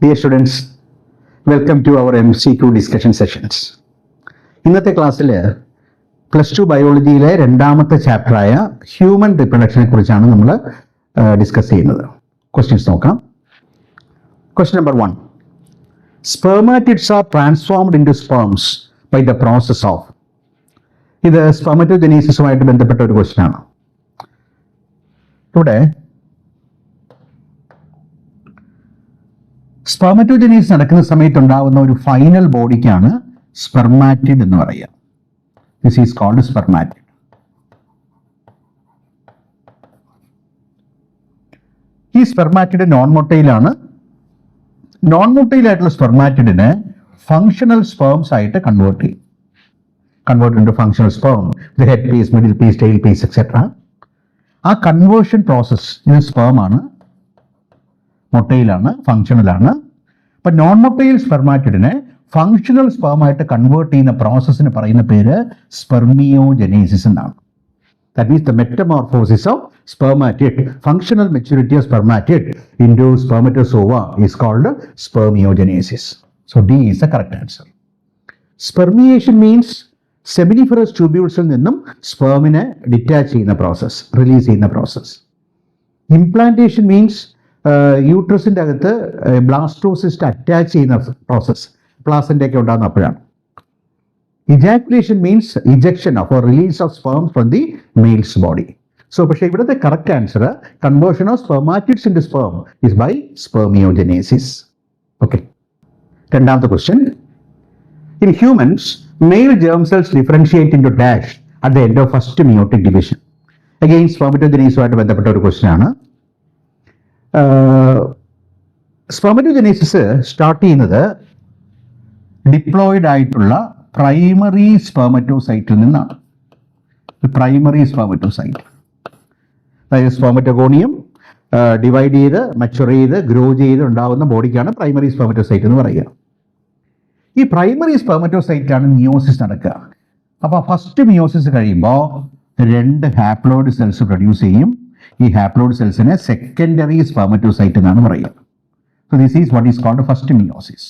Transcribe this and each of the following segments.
Dear students, welcome to our MCQ discussion sessions. ഇന്നത്തെ ക്ലാസ്സിൽ +2 ബയോളജിയിലെ രണ്ടാമത്തെ ചാപ്റ്ററായ ഹ്യൂമൻ റിപ്രൊഡക്ഷനെ കുറിച്ചാണ് നമ്മൾ ഡിസ്കസ് ചെയ്യുന്നത്. ക്വസ്റ്റ്യൻസ് നോക്കാം. Question number 1. Spermatids are transformed into sperms by the process of. ഇത് സ്പെർമറ്റോജനീസിസുമായിട്ട് ബന്ധപ്പെട്ട ഒരു ക്വസ്റ്റ്യൻ ആണ്. ഇവിടെ സ്പെർമറ്റോജനീസ് നടക്കുന്ന സമയത്ത് ഉണ്ടാകുന്ന ഒരു ഫൈനൽ ബോഡിക്കാണ് സ്പെർമാറ്റിഡ് എന്ന് പറയുക. This is called spermatid. ഈ സ്പെർമാറ്റിഡ് നോൺ മൊട്ടൈലാണ്. നോൺ മൊട്ടൈൽ ആയിട്ടുള്ള സ്പെർമാറ്റിഡിനെ ഫങ്ഷണൽ സ്പേംസ് ആയിട്ട് convert into functional sperm, the head piece, middle piece, tail piece etcetera. ആ കൺവേർഷൻ പ്രോസസ് ഇത് സ്പേം ആണ്, മൊട്ടൈലാണ്, ഫങ്ഷണലാണ്. അപ്പം നോൺ മൊട്ടൈൽ സ്പെർമാറ്റിഡിനെ ഫങ്ഷണൽ സ്പേമായിട്ട് കൺവേർട്ട് ചെയ്യുന്ന പ്രോസസ്സിന് പറയുന്ന പേര് സ്പെർമിയോജനീസിസ് എന്നാണ്. That means the metamorphosis of spermatid, functional maturity of spermatid into spermatozoa is called spermiogenesis. So D is the correct answer. Spermiation means seminiferous tubules നിന്നും spermine detach ചെയ്യുന്ന process, release ചെയ്യുന്ന process. Implantation means യൂട്രസിൻ്റെ അകത്ത് blastocyst attach ചെയ്യുന്ന process, placenta ഒക്കെ ഉണ്ടാകുന്ന അപ്പോഴാണ്. Ejaculation means ejection of or release of sperm from the male's body. So, പക്ഷേ ഇവിടുത്തെ correct answer conversion of spermatids into sperm is by spermiogenesis. Okay. രണ്ടാമത്തെ question. In humans, male germ cells differentiate into dash at the end of first meiotic division. Again, spermatogenesis ബന്ധപ്പെട്ട ഒരു question ആണ്. സ്പെർമറ്റോജനീസിസ് start ചെയ്യുന്നത് diploid ആയിട്ടുള്ള primary സ്പെർമറ്റോസൈറ്റിൽ നിന്നാണ്. Primary spermatocyte, അതായത് സ്പെർമറ്റോഗോണിയം divide ചെയ്ത് മച്ചുർ ചെയ്ത് ഗ്രോ ചെയ്ത് ഉണ്ടാകുന്ന ബോഡിക്കാണ് പ്രൈമറി സ്പെർമറ്റോസൈറ്റ് എന്ന് പറയുക. ഈ പ്രൈമറി സ്പെർമറ്റോസൈറ്റിലാണ് മിയോസിസ് നടക്കുക. അപ്പോൾ ഫസ്റ്റ് മിയോസിസ് കഴിയുമ്പോൾ 2 ഹാപ്ലോയിഡ് സെൽസ് പ്രൊഡ്യൂസ് ചെയ്യും. ഈ ഹാപ്ലോയിഡ് സെൽസിനെ സെക്കൻഡറി സ്പെർമറ്റോസൈറ്റ് എന്നാണ് പറയുക. So this is what is called first meiosis.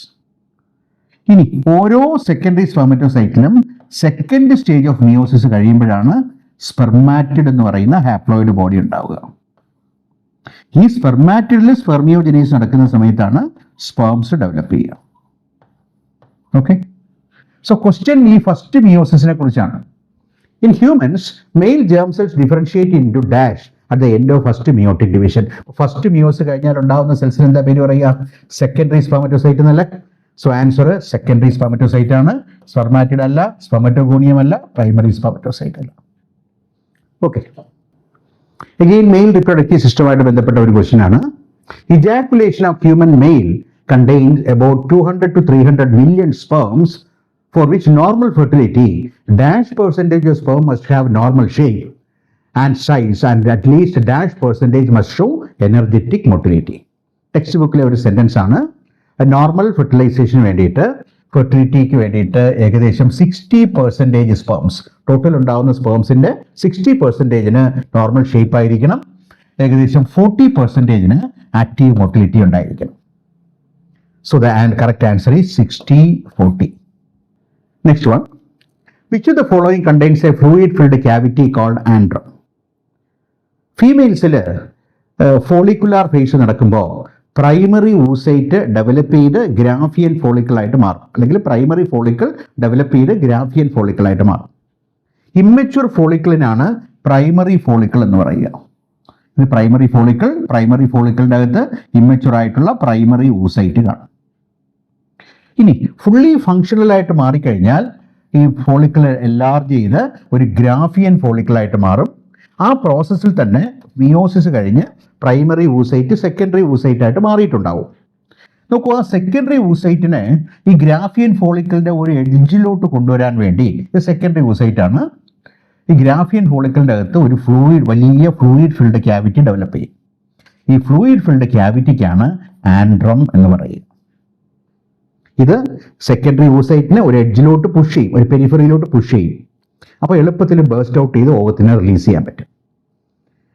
ഇനി ഓരോ സെക്കൻഡറി സ്പെർമറ്റോസൈറ്റിലും സെക്കൻഡ് സ്റ്റേജ് ഓഫ് മിയോസിസ് കഴിയുമ്പോഴാണ് സ്പെർമാറ്റിഡ് എന്ന് പറയുന്ന ഹാപ്ലോയിഡ് ബോഡി ഉണ്ടാവുക. ഈ സ്പെർമാറ്റിഡിൽ സ്പെർമിയോജനീസ് നടക്കുന്ന സമയത്താണ് സ്പേംസ് ഡെവലപ്പ് ചെയ്യുക. ഓക്കെ. സോ ക്വസ്റ്റ്യൻ ഈ ഫസ്റ്റ് മിയോസിസിനെ കുറിച്ചാണ്. In humans, male germ cells differentiate into dash at the end of first meiotic division. First meiosis കഴിഞ്ഞാൽ ഉണ്ടാകുന്ന സെൽസിന് എന്താ പേര് പറയുക? സെക്കൻഡറി സ്പെർമറ്റോസൈറ്റ് എന്നല്ല. സോ ആൻസർ സെക്കൻഡറി സ്പെർമറ്റോസൈറ്റ് ആണ്. സ്പെർമാറ്റിഡ് അല്ല, സ്പെർമറ്റോഗോണിയം അല്ല, പ്രൈമറി സ്പെർമറ്റോസൈറ്റ് അല്ല. ഓക്കെ. അഗെയിൻ മെയിൽ റിപ്രൊഡക്റ്റീവ് സിസ്റ്റമായിട്ട് ബന്ധപ്പെട്ട ഒരു ക്വസ്റ്റ്യൻ ആണ്. Ejaculation of human male contains about 200 to 300 million sperms, for which normal fertility dash percentage of sperm must have normal shape and size and at least dash percentage must show energetic motility. Text ബുക്കിലെ ഒരു sentence ആണ്. Normal ഫെർട്ടിലൈസേഷന് വേണ്ടിയിട്ട്, ഫെർട്ടിലിറ്റിക്ക് വേണ്ടിയിട്ട് ഏകദേശം 60% sperms, total ഉണ്ടാകുന്ന സ്പേംസിൻ്റെ 60% normal shape ആയിരിക്കണം. ഏകദേശം 40% active motility ഉണ്ടായിരിക്കണം. So the correct answer is 60-40. Next one. Which of the following contains a fluid-filled cavity called andron? ഫീമെയിൽസിൽ ഫോളിക്കുലാർ ഫേസ് നടക്കുമ്പോൾ പ്രൈമറി ഊസൈറ്റ് ഡെവലപ്പ് ചെയ്ത് ഗ്രാഫിയൻ ഫോളിക്കിളായിട്ട് മാറും, അല്ലെങ്കിൽ പ്രൈമറി ഫോളിക്കിൾ ഡെവലപ്പ് ചെയ്ത് ഗ്രാഫിയൻ ഫോളിക്കിളായിട്ട് മാറും. ഇമ്മച്വർ ഫോളിക്കിളിനാണ് പ്രൈമറി ഫോളിക്കിൾ എന്ന് പറയുക. ഇത് പ്രൈമറി ഫോളിക്കിളിൻ്റെ അകത്ത് ഇമ്മച്വർ ആയിട്ടുള്ള പ്രൈമറി ഊസൈറ്റ് കാണും. ഇനി ഫുള്ളി ഫങ്ഷണലായിട്ട് മാറിക്കഴിഞ്ഞാൽ ഈ ഫോളിക്കിൾ എൻലാർജ് ചെയ്ത് ഒരു ഗ്രാഫിയൻ ഫോളിക്കിളായിട്ട് മാറും. ആ പ്രോസസ്സിൽ തന്നെ മിയോസിസ് കഴിഞ്ഞ് പ്രൈമറി ഊസൈറ്റ് സെക്കൻഡറി ഊസൈറ്റ് ആയിട്ട് മാറിയിട്ടുണ്ടാവും. നോക്കൂ, ആ സെക്കൻഡറി ഊസൈറ്റിനെ ഈ ഗ്രാഫിയൻ ഫോളിക്കിളിൻ്റെ ഒരു എഡ്ജിലോട്ട് കൊണ്ടുവരാൻ വേണ്ടി, ഇത് സെക്കൻഡറി ഊസൈറ്റ് ആണ്, ഈ ഗ്രാഫിയൻ ഫോളിക്കിളിൻ്റെ അകത്ത് ഒരു വലിയ ഫ്ലൂയിഡ് ഫിൽഡ് ക്യാവിറ്റി ഡെവലപ്പ് ചെയ്യും. ഈ ഫ്ലൂയിഡ് ഫിൽഡ് ക്യാവിറ്റിക്കാണ് ആൻഡ്രം എന്ന് പറയുക. ഇത് സെക്കൻഡറി ഊസൈറ്റിനെ ഒരു എഡ്ജിലോട്ട് പുഷ് ചെയ്യും, ഒരു പെരിഫറിയിലോട്ട് പുഷ് ചെയ്യും. അപ്പോൾ എളുപ്പത്തിൽ ബേസ്റ്റ് ഔട്ട് ചെയ്ത് ഓവത്തിനെ റിലീസ് ചെയ്യാൻ പറ്റും.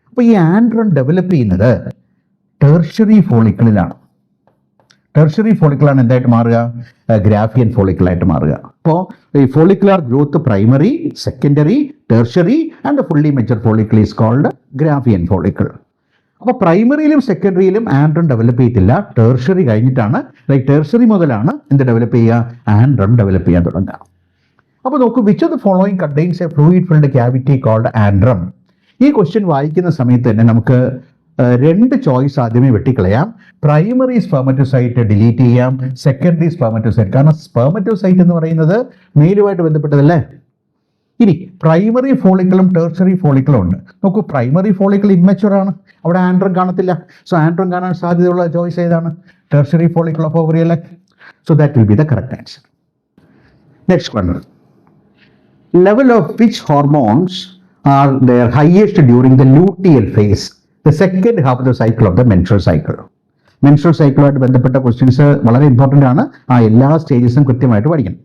അപ്പോൾ ഈ ആൻഡ്രോൺ ഡെവലപ്പ് ചെയ്യുന്നത് ടെർഷ്യറി ഫോളിക്കിളിലാണ്. ടെർഷറി ഫോളിക്കിളാണ് എന്തായിട്ട് മാറുക? ഗ്രാഫിയൻ ഫോളിക്കിളായിട്ട് മാറുക. അപ്പോൾ ഈ follicular growth primary, secondary, tertiary and fully mature follicle is called Graafian follicle. അപ്പോൾ പ്രൈമറിയിലും സെക്കൻഡറിയിലും ആൻഡ്രം ഡെവലപ്പ് ചെയ്തിട്ടില്ല. ടെർഷറി കഴിഞ്ഞിട്ടാണ്, ലൈക്ക് ടെർഷറി മുതലാണ് എന്ത് ഡെവലപ്പ് ചെയ്യുക? ആൻഡ്രം ഡെവലപ്പ് ചെയ്യാൻ തുടങ്ങുക. അപ്പോൾ നോക്കൂ, which of the following contains a fluid filled cavity called antrum? ഈ ക്വസ്റ്റ്യൻ വായിക്കുന്ന സമയത്ത് തന്നെ നമുക്ക് രണ്ട് ചോയ്സ് ആദ്യമേ വെട്ടിക്കളയാം. പ്രൈമറി സ്പെർമറ്റോസൈറ്റ് ഡിലീറ്റ് ചെയ്യാം, സെക്കൻഡറി സ്പെർമറ്റോസൈറ്റ്. കാരണം സ്പെർമറ്റോസൈറ്റ് എന്ന് പറയുന്നത് മെയിലുമായിട്ട് ബന്ധപ്പെട്ടതല്ലേ. ഇനി പ്രൈമറി ഫോളിക്കിളും ടെർഷറി ഫോളിക്കിളും ഉണ്ട്. നോക്കൂ, പ്രൈമറി ഫോളിക്കിൾ ഇമ്മച്ചുവർ ആണ്, അവിടെ ആൻഡ്രം കാണത്തില്ല. സോ ആൻഡ്രം കാണാൻ സാധ്യതയുള്ള ചോയ്സ് ഏതാണ്? ടെർഷറി ഫോളിക്കിൾ ഓഫ് ഓവറി അല്ലേ. So that will be the correct answer. Next one, level of which hormones are their highest during the luteal phase, the second half of the cycle of the menstrual cycle. Menstrual സൈക്കിളുമായിട്ട് ബന്ധപ്പെട്ട questions വളരെ important ആണ്. ആ എല്ലാ സ്റ്റേജസും കൃത്യമായിട്ട് പഠിക്കണം.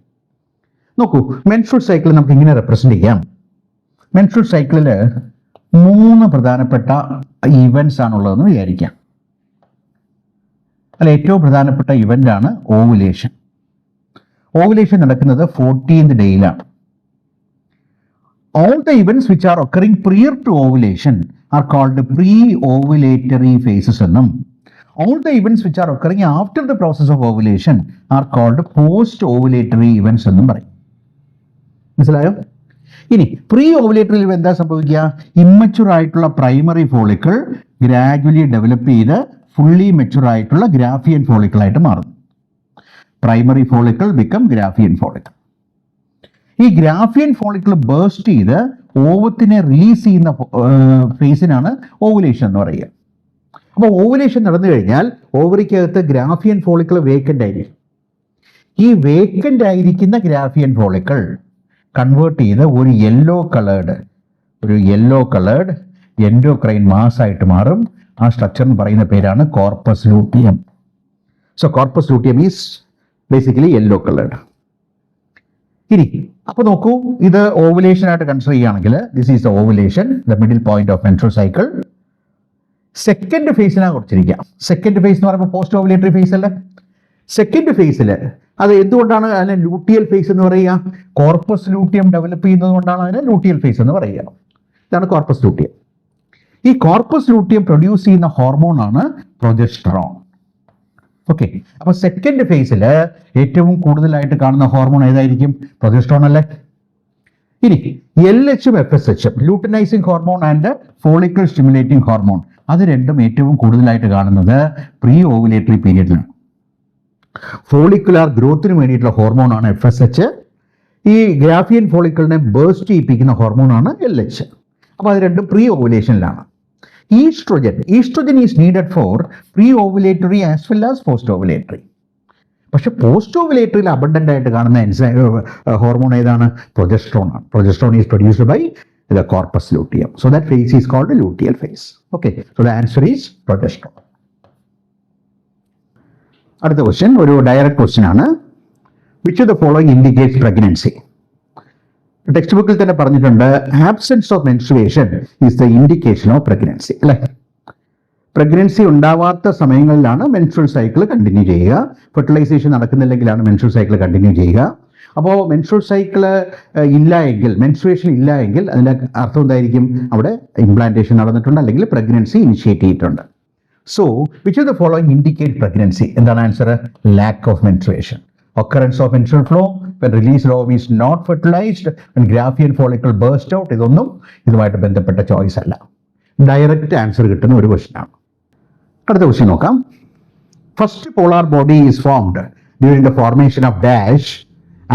നോക്കൂ, menstrual cycle നമുക്ക് ഇങ്ങനെ റെപ്രസെൻ്റ് ചെയ്യാം. മെൻസ്ട്രൽ സൈക്കിളിൽ 3 പ്രധാനപ്പെട്ട ഇവൻറ്റ്സ് ആണുള്ളതെന്ന് വിചാരിക്കാം. അതിൽ ഏറ്റവും പ്രധാനപ്പെട്ട ഇവൻ്റ് ആണ് ഓവുലേഷൻ. ഓവുലേഷൻ നടക്കുന്നത് 14th ഡേയിലാണ്. All the events which are occurring prior to ovulation are called pre-ovulatory phases എന്നും all the events which are occurring after the process of ovulation are called post-ovulatory events എന്നും പറയും. മനസ്സിലായോ? ഇനി pre ഓവുലേറ്ററിൽ എന്താ സംഭവിക്കുക? ഇമ്മച്ചുർ ആയിട്ടുള്ള primary follicle gradually develop ചെയ്ത് fully mature ആയിട്ടുള്ള ഗ്രാഫിയൻ ഫോളിക്കിളായിട്ട് മാറുന്നു. Primary follicle become ഗ്രാഫിയൻ follicle. ഈ ഗ്രാഫിയൻ ഫോളിക്കിൾ ബേസ്റ്റ് ചെയ്ത് ഓവത്തിനെ റിലീസ് ചെയ്യുന്ന ഫേസിനാണ് ഓവുലേഷൻ എന്ന് പറയുക. അപ്പോൾ ഓവുലേഷൻ നടന്നു കഴിഞ്ഞാൽ ഓവറിക്കകത്ത് ഗ്രാഫിയൻ ഫോളിക്കിൾ വേക്കൻ്റ് ആയിരിക്കും. ഈ വേക്കൻ്റ് ആയിരിക്കുന്ന ഗ്രാഫിയൻ ഫോളിക്കിൾ കൺവേർട്ട് ചെയ്ത് ഒരു യെല്ലോ കളേർഡ് എൻഡോക്രൈൻ മാസ് ആയിട്ട് മാറും. ആ സ്ട്രക്ചറിന് പറയുന്ന പേരാണ് corpus luteum. So corpus luteum is basically yellow coloured. ഇനി അപ്പോൾ നോക്കൂ, ഇത് ഓവുലേഷൻ ആയിട്ട് കൺസിഡർ ചെയ്യുകയാണെങ്കിൽ this is the ovulation, the middle point of menstrual cycle. Second ഫേസിനാണ് കുറച്ചിരിക്കുക. സെക്കൻഡ് ഫേസ് എന്ന് പറയുമ്പോൾ പോസ്റ്റ് ഓവുലേറ്ററി ഫേസ് അല്ലേ. സെക്കൻഡ് ഫേസിൽ അത് എന്തുകൊണ്ടാണ് അതിനെ ലൂട്ടിയൽ ഫേസ് എന്ന് പറയുക? കോർപ്പസ് ലൂട്ടിയം ഡെവലപ്പ് ചെയ്യുന്നത് കൊണ്ടാണ് അതിനെ ലൂട്ടിയൽ ഫേസ് എന്ന് പറയുക. ഇതാണ് കോർപ്പസ് ലൂട്ടിയം. ഈ കോർപ്പസ് ലൂട്ടിയം പ്രൊഡ്യൂസ് ചെയ്യുന്ന ഹോർമോണാണ് പ്രൊജസ്ട്രോൺ. ഓക്കെ, അപ്പോൾ സെക്കൻഡ് ഫേസിൽ ഏറ്റവും കൂടുതലായിട്ട് കാണുന്ന ഹോർമോൺ ഏതായിരിക്കും? പ്രൊജസ്ട്രോൺ അല്ലേ. ഇനി LH ഉം FSH ഉം, luteinising hormone and follicle stimulating hormone, അത് രണ്ടും ഏറ്റവും കൂടുതലായിട്ട് കാണുന്നത് പ്രീ ഓവുലേറ്ററി പീരിയഡിലാണ്. ഫോളിക്കുലാർ ഗ്രോത്തിന് വേണ്ടിയിട്ടുള്ള ഹോർമോണാണ് FSH. ഈ ഗ്രാഫിയൻ ഫോളിക്കിളിനെ ബേസ്റ്റ് ചെയ്യിപ്പിക്കുന്ന ഹോർമോണാണ് LH. അപ്പോൾ അത് രണ്ടും പ്രീ ഓവുലേഷനിലാണ്. Oestrogen is needed for pre ovulatory as well as post ovulatory. പക്ഷെ പോസ്റ്റ് ഓവുലേറ്ററിയിൽ അബണ്ടൻ്റ് ആയിട്ട് കാണുന്ന ഹോർമോൺ ഏതാണ്? പ്രൊജസ്ട്രോൺ ആണ്. Progesterone is produced by the corpus luteum. So that phase is called luteal phase. Okay, so the answer is progesterone. അടുത്ത question ഒരു direct question ആണ്. Which of the following indicates pregnancy? Text ബുക്കിൽ തന്നെ പറഞ്ഞിട്ടുണ്ട്, absence of menstruation is the indication of pregnancy അല്ലേ. Pregnancy ഉണ്ടാവാത്ത സമയങ്ങളിലാണ് menstrual cycle continue ചെയ്യുക. Fertilisation നടക്കുന്നില്ലെങ്കിലാണ് menstrual cycle continue ചെയ്യുക. അപ്പോൾ മെൻസ്ട്രുവൽ സൈക്കിൾ ഇല്ല എങ്കിൽ, മെൻസ്ട്രുവേഷൻ ഇല്ല എങ്കിൽ അതിൻ്റെ അർത്ഥം എന്തായിരിക്കും? അവിടെ ഇംപ്ലാന്റേഷൻ നടന്നിട്ടുണ്ട്, അല്ലെങ്കിൽ പ്രഗ്നൻസി ഇനിഷ്യേറ്റ് ചെയ്തിട്ടുണ്ട്. So which of the following indicate pregnancy? എന്താണ് answer? Lack of menstruation, occurrence of menstrual flow, when released ovum is not fertilized, when Graafian follicle burst out. ഇതൊന്നും ഇതുമായിട്ട് ബന്ധപ്പെട്ട ചോയ്സ് അല്ല. ഡയറക്റ്റ് ആൻസർ കിട്ടുന്ന ഒരു question ആണ്. അടുത്ത ക്വസ്റ്റ്യൻ നോക്കാം. First polar body is formed during the formation of dash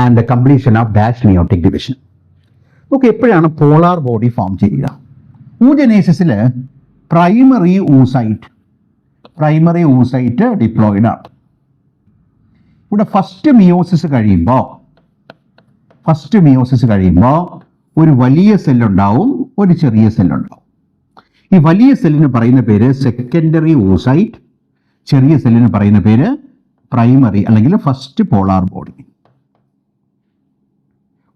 and the completion of dash meiotic division. നമുക്ക് എപ്പോഴാണ് പോളാർ ബോഡി ഫോം ചെയ്യുക? ഊജനേസിസിൽ പ്രൈമറി ഊസൈറ്റ് ഡിപ്ലോയിഡ് ആണ്. ഇവിടെ ഫസ്റ്റ് മിയോസിസ് കഴിയുമ്പോൾ ഒരു വലിയ സെല്ലുണ്ടാവും, ഒരു ചെറിയ സെല്ലുണ്ടാവും. ഈ വലിയ സെല്ലിന് പറയുന്ന പേര് സെക്കൻഡറി oocyte, ചെറിയ സെല്ലിന് പറയുന്ന പേര് പ്രൈമറി അല്ലെങ്കിൽ ഫസ്റ്റ് പോളാർ ബോഡി.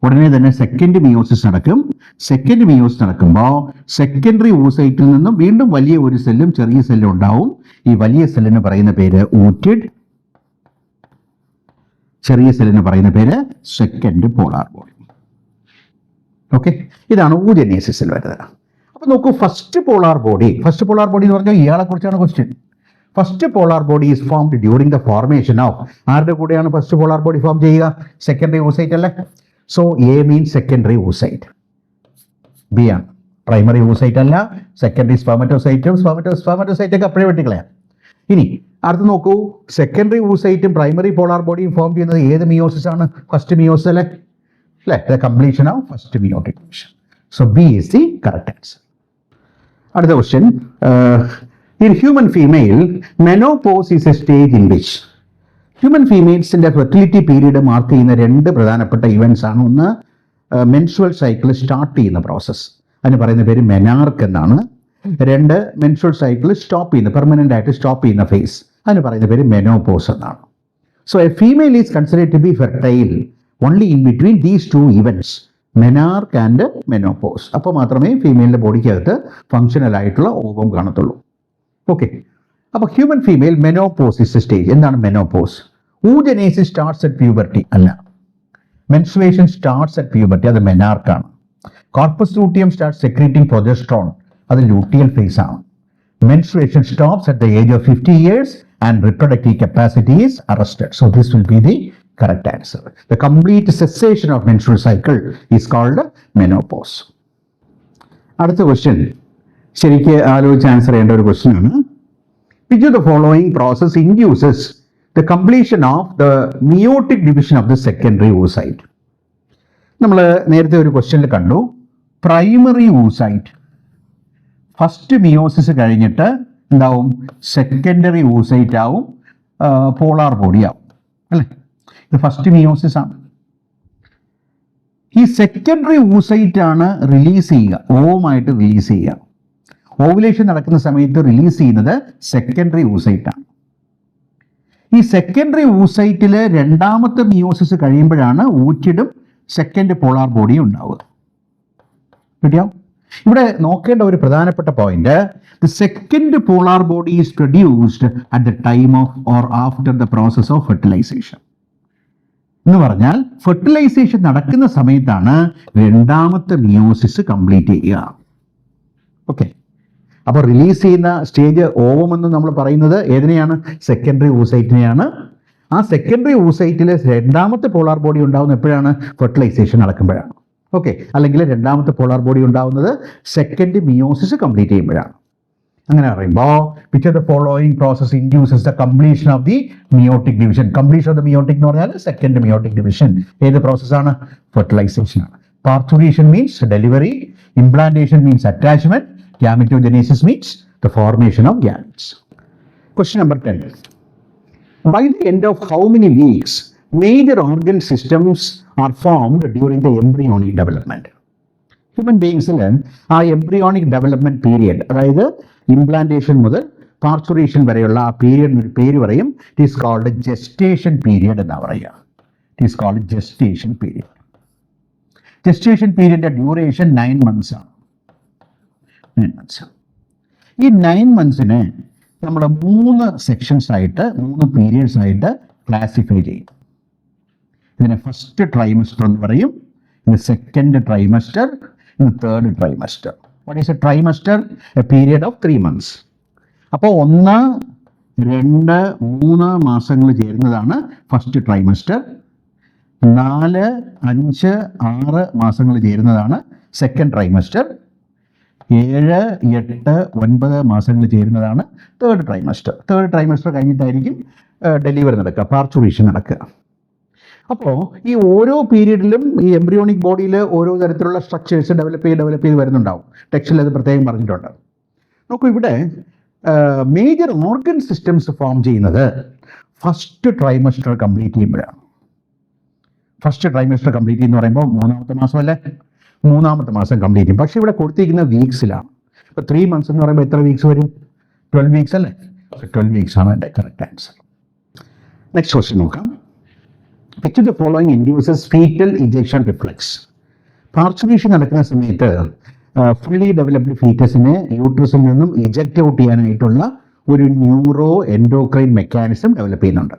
ഉടനെ തന്നെ സെക്കൻഡ് മിയോസിസ് നടക്കും. സെക്കൻഡ് മിയോസിസ് നടക്കുമ്പോൾ സെക്കൻഡറി oocyteൽ നിന്നും വീണ്ടും വലിയ ഒരു സെല്ലും ചെറിയ സെല്ലും ഉണ്ടാവും. ഈ വലിയ സെല്ലിന് പറയുന്ന പേര് oocyte. ചെറിയ സെല്ലിന് പറയുന്ന പേര് സെക്കൻഡ് പോളാർ ബോഡി. ഓക്കെ, ഇതാണ് ഊജനേസിസിൽ വരുന്നത്. അപ്പോൾ നോക്കൂ, ഫസ്റ്റ് പോളാർ ബോഡി എന്ന് പറഞ്ഞാൽ ഇയാളെ കുറിച്ചാണ് question. First polar body is formed during the formation of, ആരുടെ കൂടെയാണ് ഫസ്റ്റ് പോളാർ ബോഡി ഫോം ചെയ്യുക? സെക്കൻഡറി oocyte അല്ലേ? So A means secondary oocyte, B ആണ് പ്രൈമറി oocyte അല്ല. സെക്കൻഡറി സ്പെർമറ്റോസൈറ്റ് ഒക്കെ അപ്പോഴേ വെട്ടിക്കളയാം. ഇനി അടുത്ത് നോക്കൂ, സെക്കൻഡറി oocyteും പ്രൈമറി പോളാർ ബോഡിയും ഫോം ചെയ്യുന്നത് ഏത് മിയോസിസ് ആണ്? ഫസ്റ്റ് മിയോസിസ് അല്ലേ? The completion of first meiotic division. So B is the correct answer. അടുത്ത question, in human female, menopause is a stage in which human ഫീമെയിൽസിൻ്റെ ഫെർട്ടിലിറ്റി പീരീഡ് മാർക്ക് ചെയ്യുന്ന രണ്ട് പ്രധാനപ്പെട്ട events ആണ്. ഒന്ന് മെൻസ്ട്രുവൽ സൈക്കിൾ സ്റ്റാർട്ട് ചെയ്യുന്ന process, അതിന് പറയുന്ന പേര് മെനാർക്ക് എന്നാണ്. രണ്ട്, മെൻസ്ട്രുവൽ സൈക്കിൾ സ്റ്റോപ്പ് ചെയ്യുന്ന, പെർമനൻ്റ് ആയിട്ട് സ്റ്റോപ്പ് ചെയ്യുന്ന ഫേസ്, അതിന് പറയുന്ന പേര് മെനോപോസ് എന്നാണ്. So a female is considered to be fertile only in between these two events, menarche and menopause. അപ്പോൾ മാത്രമേ ഫീമെയിലിൻ്റെ ബോഡിക്കകത്ത് ഫങ്ഷണൽ ആയിട്ടുള്ള ഓവം കാണത്തുള്ളൂ. ഓക്കെ, അപ്പോൾ ഹ്യൂമൻ ഫീമെയിൽ മെനോപോസിസ് സ്റ്റേജ്. എന്താണ് menopause? Oogenesis starts at puberty അല്ല, മെൻസ്ട്രുവേഷൻ സ്റ്റാർട്ട്സ് അറ്റ് പ്യൂബർട്ടി, അത് മെനാർക്കാണ്. Corpus luteum start secreting progesterone, അത് ലൂട്ടിയൽ ഫേസ് ആണ്. Menstruation stops at the age of 50 years and reproductive capacity is arrested. So this will be the correct answer. The complete cessation of menstrual cycle is called menopause. അടുത്ത question ശരിക്ക് ആലോചിച്ച് answer ചെയ്യേണ്ട ഒരു question ആണ്. Which of the following process induces the completion of the meiotic division of the secondary oocyte? നമ്മൾ നേരത്തെ ഒരു ക്വസ്റ്റ്യനിൽ കണ്ടു, പ്രൈമറി oocyte ഫസ്റ്റ് മിയോസിസ് കഴിഞ്ഞിട്ട് എന്താവും? സെക്കൻഡറി oocyte ആവും, പോളാർ ബോഡി ആവും അല്ലേ? ഇത് ഫസ്റ്റ് മിയോസിസ് ആണ്. ഈ സെക്കൻഡറി oocyte ആണ് റിലീസ് ചെയ്യുക, ഓവുമായിട്ട് റിലീസ് ചെയ്യുക. ഓവുലേഷൻ നടക്കുന്ന സമയത്ത് റിലീസ് ചെയ്യുന്നത് സെക്കൻഡറി oocyte ആണ്. ഈ സെക്കൻഡറി oocyteൽ രണ്ടാമത്തെ മിയോസിസ് കഴിയുമ്പോഴാണ് ഊറ്റിടും സെക്കൻഡ് പോളാർ ബോഡി ഉണ്ടാവുക. കിട്ടിയോ? ഇവിടെ നോക്കേണ്ട ഒരു പ്രധാനപ്പെട്ട point, the second polar body is produced at the time of or after the process of fertilisation. എന്ന് പറഞ്ഞാൽ ഫെർട്ടിലൈസേഷൻ നടക്കുന്ന സമയത്താണ് രണ്ടാമത്തെ മിയോസിസ് കംപ്ലീറ്റ് ചെയ്യുക. ഓക്കെ, അപ്പോൾ റിലീസ് ചെയ്യുന്ന സ്റ്റേജ് ഓവം എന്ന് നമ്മൾ പറയുന്നത് ഏതിനെയാണ്? സെക്കൻഡറി oocyteനെയാണ്. ആ സെക്കൻഡറി oocyteൽ രണ്ടാമത്തെ പോളാർ ബോഡി ഉണ്ടാകുന്നത് എപ്പോഴാണ്? ഫെർട്ടിലൈസേഷൻ നടക്കുമ്പോഴാണ്. ഓക്കെ, അല്ലെങ്കിൽ രണ്ടാമത്തെ പോളാർ ബോഡി ഉണ്ടാകുന്നത് സെക്കൻഡ് മിയോസിസ് കംപ്ലീറ്റ് ചെയ്യുമ്പോഴാണ്. അങ്ങനെ പറയുമ്പോൾ which of the following process induces the completion of the meiotic division? Completion of the meiotic എന്ന് പറഞ്ഞാൽ സെക്കൻഡ് മിയോട്ടിക് ഡിവിഷൻ ഏത് പ്രോസസ്സാണ്? ഫെർട്ടിലൈസേഷൻ ആണ്. Parturition means delivery, implantation means attachment, gametogenesis means the formation of gametes. Question number 10. By the end of how many weeks major organ systems are formed during the embryonic development? Human beings ആ embryonic development period, അതായത് implantation മുതൽ parturition വരെയുള്ള ആ പീരിയഡിന് ഒരു പേര് പറയും. It is called gestation period എന്നാണ് പറയുക. It is called gestation period. Gestation പീരിയഡിന്റെ ഡ്യൂറേഷൻ 9 months ആണ്. 9 months. ഈ 9 monthsനെ നമ്മൾ 3 സെക്ഷൻസ് ആയിട്ട്, 3 പീരിയഡ്സ് ആയിട്ട് ക്ലാസിഫൈ ചെയ്യും. ഇതിനെ ഫസ്റ്റ് ട്രൈമസ്റ്റർ എന്ന് പറയും, ഇത് സെക്കൻഡ് ട്രൈമസ്റ്റർ, ഇത് third trimester. What is A trimester? A period of 3 months. അപ്പോൾ 1, 2, 3 മാസങ്ങൾ ചേരുന്നതാണ് ഫസ്റ്റ് ട്രൈമസ്റ്റർ. 4, 5, 6 മാസങ്ങൾ ചേരുന്നതാണ് സെക്കൻഡ് ട്രൈമസ്റ്റർ. 7, 8, 9 മാസങ്ങൾ ചേരുന്നതാണ് തേർഡ് ട്രൈമസ്റ്റർ. തേർഡ് ട്രൈമസ്റ്റർ കഴിഞ്ഞിട്ടായിരിക്കും ഡെലിവറി നടക്കുക, പാർച്ചുറേഷൻ നടക്കുക. അപ്പോൾ ഈ ഓരോ പീരീഡിലും ഈ എംബ്രിയോണിക് ബോഡിയിൽ ഓരോ തരത്തിലുള്ള സ്ട്രക്ചേഴ്സ് ഡെവലപ്പ് ചെയ്ത് വരുന്നുണ്ടാവും. ടെക്സ്റ്റിൽ അത് പ്രത്യേകം പറഞ്ഞിട്ടുണ്ട്. നോക്കൂ, ഇവിടെ മേജർ ഓർഗൻ സിസ്റ്റംസ് ഫോം ചെയ്യുന്നത് ഫസ്റ്റ് ട്രൈമസ്റ്റർ കംപ്ലീറ്റ് ചെയ്യുമ്പോഴാണ്. ഫസ്റ്റ് ട്രൈമസ്റ്റർ കംപ്ലീറ്റ് ചെയ്യുന്ന പറയുമ്പോൾ 3ാമത്തെ മാസമല്ലേ? 3ാമത്തെ മാസം കംപ്ലീറ്റ് ചെയ്യും. പക്ഷേ ഇവിടെ കൊടുത്തിരിക്കുന്ന വീക്സിലാണ്. ഇപ്പോൾ 3 months എന്ന് പറയുമ്പോൾ എത്ര വീക്സ് വരും? 12 weeks അല്ലേ? 12 weeks ആണ് എൻ്റെ കറക്റ്റ് ആൻസർ. നെക്സ്റ്റ് ക്വസ്റ്റ്യൻ നോക്കാം. Which of the following induces fetal ejection reflex? Parturition നടക്കുന്ന സമയത്ത് ഫുള്ളി ഡെവലപ്ഡ് ഫീറ്റസിനെ യൂട്രസിൽ നിന്നും ഇജക്റ്റ് ഔട്ട് ചെയ്യാനായിട്ടുള്ള ഒരു ന്യൂറോ എൻഡോക്രൈൻ മെക്കാനിസം ഡെവലപ്പ് ചെയ്യുന്നുണ്ട്.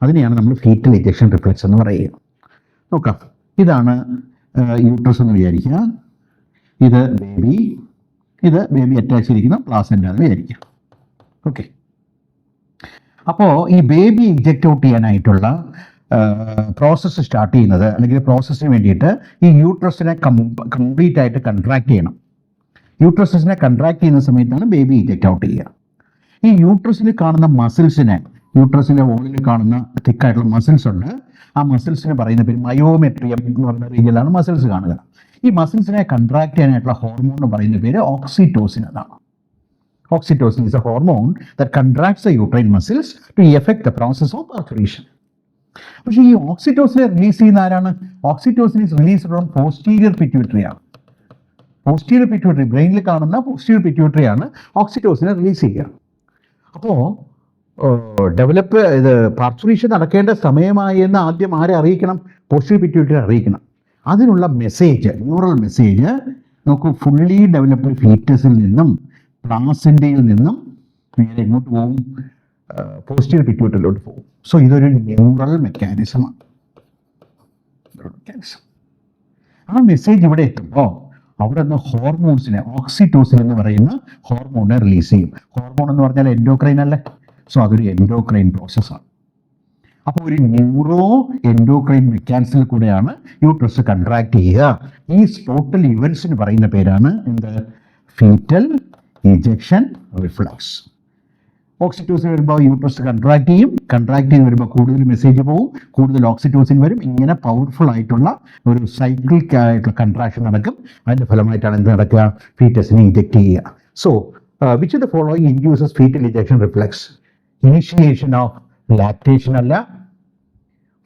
അതിനെയാണ് നമ്മൾ ഫീറ്റൽ ഇജക്ഷൻ റിഫ്ലെക്സ് എന്ന് പറയുക. നോക്കാം, ഇതാണ് യൂട്രസ് എന്ന് വിചാരിക്കുക, ഇത് ബേബി അറ്റാച്ച് ചെയ്തിരിക്കുന്ന പ്ലാസൻ്റ എന്ന് വിചാരിക്കുക. ഓക്കെ, അപ്പോൾ ഈ ബേബി ഇജക്റ്റ് ഔട്ട് ചെയ്യാനായിട്ടുള്ള പ്രോസസ്സ് സ്റ്റാർട്ട് ചെയ്യുന്നത്, അല്ലെങ്കിൽ പ്രോസസ്സിന് വേണ്ടിയിട്ട് ഈ യൂട്രസിനെ കംപ്ലീറ്റ് ആയിട്ട് കൺട്രാക്ട് ചെയ്യണം. യൂട്രസിനെ കൺട്രാക്ട് ചെയ്യുന്ന സമയത്താണ് ബേബി ഇജക്റ്റ് ഔട്ട് ചെയ്യുക. ഈ യൂട്രസിൽ കാണുന്ന മസിൽസിനെ, യൂട്രസിൻ്റെ വോളിൽ കാണുന്ന തിക്കായിട്ടുള്ള മസിൽസ് ഉണ്ട്, ആ മസിൽസിന് പറയുന്ന പേര് മയോമെട്രിയം എന്ന് പറയുന്ന റീജിയനിലാണ് മസിൽസ് കാണുക. ഈ മസിൽസിനെ കൺട്രാക്ട് ചെയ്യാനായിട്ടുള്ള ഹോർമോൺ എന്ന് പറയുന്ന പേര് ഓക്സിറ്റോസിൻ എന്നാണ്. Oxytocin is a hormone that contracts the uterine muscles to effect the process of perforation. പക്ഷേ ഈ ഓക്സിറ്റോസിനെ റിലീസ് ചെയ്യുന്ന ആരാണ്? Oxytocin is released from posterior pituitary ആണ്. പോസ്റ്റീരിയർ പിറ്റ്യൂട്ടറി, ബ്രെയിനിൽ കാണുന്ന പോസ്റ്റീരിയർ പിറ്റ്യൂട്ടറി ആണ് ഓക്സിറ്റോസിനെ റിലീസ് ചെയ്യുക. അപ്പോൾ പാർഫറേഷൻ നടക്കേണ്ട സമയമായി എന്ന് ആദ്യം ആരെ അറിയിക്കണം? പോസ്റ്റീരിയർ പിറ്റ്യൂട്ടറി അറിയിക്കണം. അതിനുള്ള മെസ്സേജ്, ന്യൂറൽ മെസ്സേജ് നോക്കൂ, ഫുള്ളി ഡെവലപ്ഡ് ഫീറ്റസിൽ നിന്നും പ്ലാസൻ്റയിൽ നിന്നും നേരെ എങ്ങോട്ട് പോകും? പോസ്റ്റീരിയർ പിറ്റ്യൂട്ടറിയിലോട്ട് പോകും. സോ ഇതൊരു ന്യൂറൽ മെക്കാനിസമാണ്. ആ മെസ്സേജ് ഇവിടെ എത്തുമ്പോൾ അവിടെ നിന്ന് ഹോർമോൺസിനെ, ഓക്സിറ്റോസിൻ എന്ന് പറയുന്ന ഹോർമോണിനെ റിലീസ് ചെയ്യും. ഹോർമോൺ എന്ന് പറഞ്ഞാൽ എൻഡോക്രൈൻ അല്ലേ? സോ അതൊരു എൻഡോക്രൈൻ പ്രോസസ്സാണ്. അപ്പോൾ ഒരു ന്യൂറോ എൻഡോക്രൈൻ മെക്കാനിസത്തിൽ കൂടെയാണ് യൂട്രസ് കൺട്രാക്ട് ചെയ്യുക. ഈ ടോട്ടൽ ഇവൻസിന് പറയുന്ന പേരാണ് എന്ത്? Foetal ejection reflex. ഓക്സിറ്റോസിൻ വരുമ്പോൾ യൂട്രസ് കൺട്രാക്ട് ചെയ്യും, കൺട്രാക്ട് ചെയ്ത് വരുമ്പോൾ കൂടുതൽ മെസ്സേജ് പോകും, കൂടുതൽ ഓക്സിറ്റോസിൻ വരും. ഇങ്ങനെ പവർഫുൾ ആയിട്ടുള്ള ഒരു സൈക്ലിക് ആയിട്ടുള്ള കൺട്രാക്ഷൻ നടക്കും. അതിൻ്റെ ഫലമായിട്ടാണ് എന്ത് നടക്കുക? ഫീറ്റസിനെ ഇജക്റ്റ് ചെയ്യുക. So which of the following induces foetal ejection reflex? Initiation of lactation അല്ല,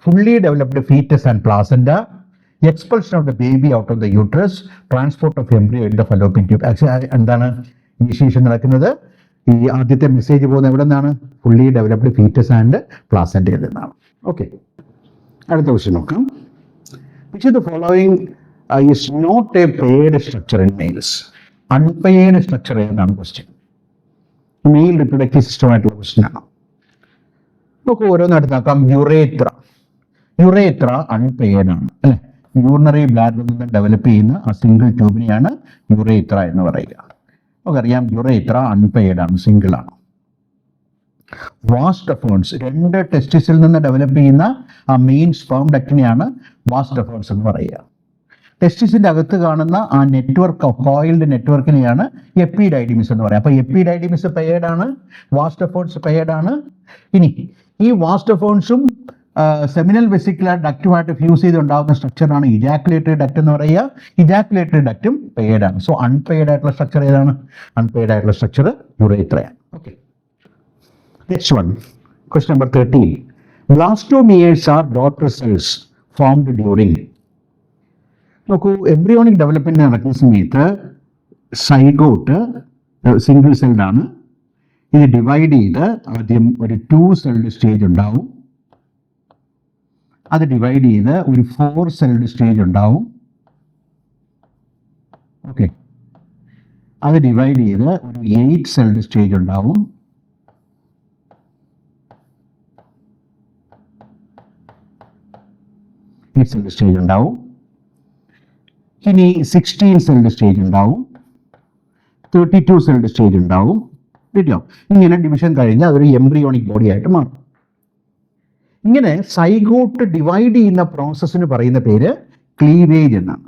fully developed foetus and placenta, expulsion of the baby out of the uterus, transport of embryo in the fallopian tube. Actually എന്താണ് initiation നടക്കുന്നത്? ഈ ആദ്യത്തെ message പോകുന്നത് എവിടെ നിന്നാണ്? Fully developed foetus and പ്ലാസൻ്റയിൽ നിന്നാണ്. ഓക്കെ, അടുത്ത ക്വസ്റ്റ്യൻ നോക്കാം. Which of the following is not a paired structure in males? Unpaired structure ഏതാണ് ക്വസ്റ്റ്യൻ? മെയിൽ റിപ്രൊഡക്റ്റീവ് സിസ്റ്റമായിട്ടുള്ള ക്വസ്റ്റ്യൻ ആണ്. നമുക്ക് ഓരോന്നെടുത്ത് നോക്കാം. യുറേത്ര അൺപെയർഡ് ആണ് അല്ലേ? യൂറിനറി ബ്ലാഡറിൽ നിന്ന് ഡെവലപ്പ് ചെയ്യുന്ന ആ സിംഗിൾ ട്യൂബിനെയാണ് യുറേത്ര എന്ന് പറയുക. നമുക്കറിയാം യുറേത്ര അൺപെയർഡ് ആണ്, സിംഗിൾ ആണ്. വാസ് ഡെഫേൺസ്, 2 ടെസ്റ്റിസിൽ നിന്ന് ഡെവലപ്പ് ചെയ്യുന്ന ആ മെയിൻ സ്പേം ഡക്റ്റിനെയാണ് വാസ് ഡെഫേൺസ് എന്ന് പറയുക. ടെസ്റ്റിസിൻ്റെ അകത്ത് കാണുന്ന ആ നെറ്റ്വർക്ക്, കോയിൽഡ് നെറ്റ്വർക്കിനെയാണ് എപ്പിഡൈഡിമിസ് എന്ന് പറയുക. അപ്പോൾ എപ്പിഡൈഡിമിസ് പെയർഡ് ആണ്, വാസ് ഡെഫേൺസ് പെയർഡ് ആണ്. ഇനി ഈ വാസ് ഡെഫേൺസും സെമിനൽ വെസിക്കുലർ ഡക്റ്റുമായിട്ട് ഫ്യൂസ് ചെയ്തുണ്ടാകുന്ന സ്ട്രക്ചറാണ് ഇജാക്കുലേറ്ററി ഡക്റ്റ് എന്ന് പറയുക. ഇജാക്കുലേറ്ററി ഡക്റ്റും പെയർഡ് ആണ്. സോ അൺപെയർഡ് ആയിട്ടുള്ള സ്ട്രക്ചർ ഏതാണ്? അൺപെയർഡ് ആയിട്ടുള്ള സ്ട്രക്ചർ യുറേത്രയാണ്. Okay, next one, question number 13. Blastomeres are daughter cells formed during. നോക്കൂ, എംബ്രിയോണിക് ഡെവലപ്മെന്റ് നടക്കുന്ന സമയത്ത് സൈഗോട്ട് സിംഗിൾ സെൽഡ് ആണ്. ഇത് ഡിവൈഡ് ചെയ്ത് ആദ്യം ഒരു 2 സെൽഡ് സ്റ്റേജ് ഉണ്ടാവും. അത് ഡിവൈഡ് ചെയ്ത് ഒരു 4 സെൽഡ് സ്റ്റേജ് ഉണ്ടാവും. ഓക്കെ, അത് ഡിവൈഡ് ചെയ്ത് ഒരു 8 സെൽഡ് സ്റ്റേജ് ഉണ്ടാവും. സെൽഡ് സ്റ്റേജ് ഉണ്ടാവും. ഇനി 16 സെൽഡ് സ്റ്റേജ് ഉണ്ടാവും, 32 സെൽഡ് സ്റ്റേജ് ഉണ്ടാവും. കിട്ടിയോ? ഇങ്ങനെ ഡിവിഷൻ കഴിഞ്ഞ് അതൊരു എംബ്രിയോണിക് ബോഡി ആയിട്ട് മാറും. ഇങ്ങനെ സൈഗോട്ട് ഡിവൈഡ് ചെയ്യുന്ന പ്രോസസ്സിന് പറയുന്ന പേര് ക്ലീവേജ് എന്നാണ്.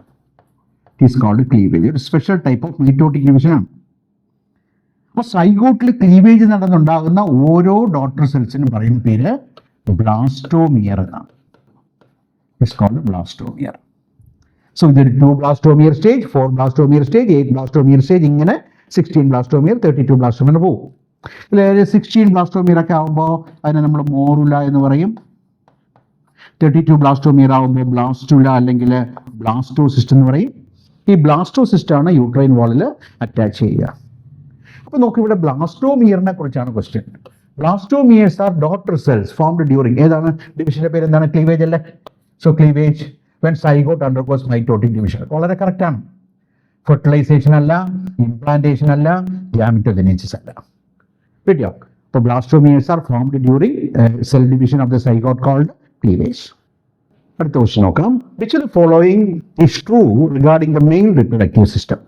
It is called cleavage. ഒരു സ്പെഷ്യൽ ടൈപ്പ് ഓഫ് മൈറ്റോട്ടിക് ഡിവിഷനാണ്. അപ്പോൾ സൈഗോട്ടിൽ ക്ലീവേജ് നടന്നുണ്ടാകുന്ന ഓരോ ഡോട്ടർ സെൽസിനും പറയുന്ന പേര് ബ്ലാസ്റ്റോമിയർ എന്നാണ്. It's called blastomere. സോ ഇതൊരു 2 blastomere stage, 4 blastomere stage, 8 blastomere stage, ഇങ്ങനെ 16 ബ്ലാസ്റ്റോമിയർ, 32 ബ്ലാസ്റ്റോമിയർ പോകും. ഇതിൽ 16 ബ്ലാസ്റ്റോമിയർ ഒക്കെ ആകുമ്പോൾ അതിനെ നമ്മൾ മോറുല എന്ന് പറയും. 32 ബ്ലാസ്റ്റോമിയർ ആകുമ്പോൾ ബ്ലാസ്റ്റുല അല്ലെങ്കിൽ ബ്ലാസ്റ്റോസിസ്റ്റ് എന്ന് പറയും. ഈ ബ്ലാസ്റ്റോസിസ്റ്റാണ് യൂട്രൈൻ വാളിൽ അറ്റാച്ച് ചെയ്യുക. അപ്പോൾ നോക്കി, ഇവിടെ ബ്ലാസ്റ്റോമിയറിനെ കുറിച്ചാണ് question. Blastomeres are daughter cells formed during. ഏതാണ് ഡിവിഷൻ്റെ പേര്? എന്താണ്? ക്ലീവേജ് അല്ലേ? So cleavage when zygote undergoes mitotic division. വളരെ കറക്റ്റാണ്. ഫെർട്ടിലൈസേഷൻ അല്ല, ഇംപ്ലാന്റേഷൻ അല്ല, ഗ്യാമിറ്റോജനീസിസ് അല്ല. കിട്ടിയോ? അപ്പോൾ blastomeres are formed during cell division of the zygote called cleavage. അടുത്ത ക്വസ്റ്റ്യൻ നോക്കാം. Which of the following is true regarding the male reproductive system?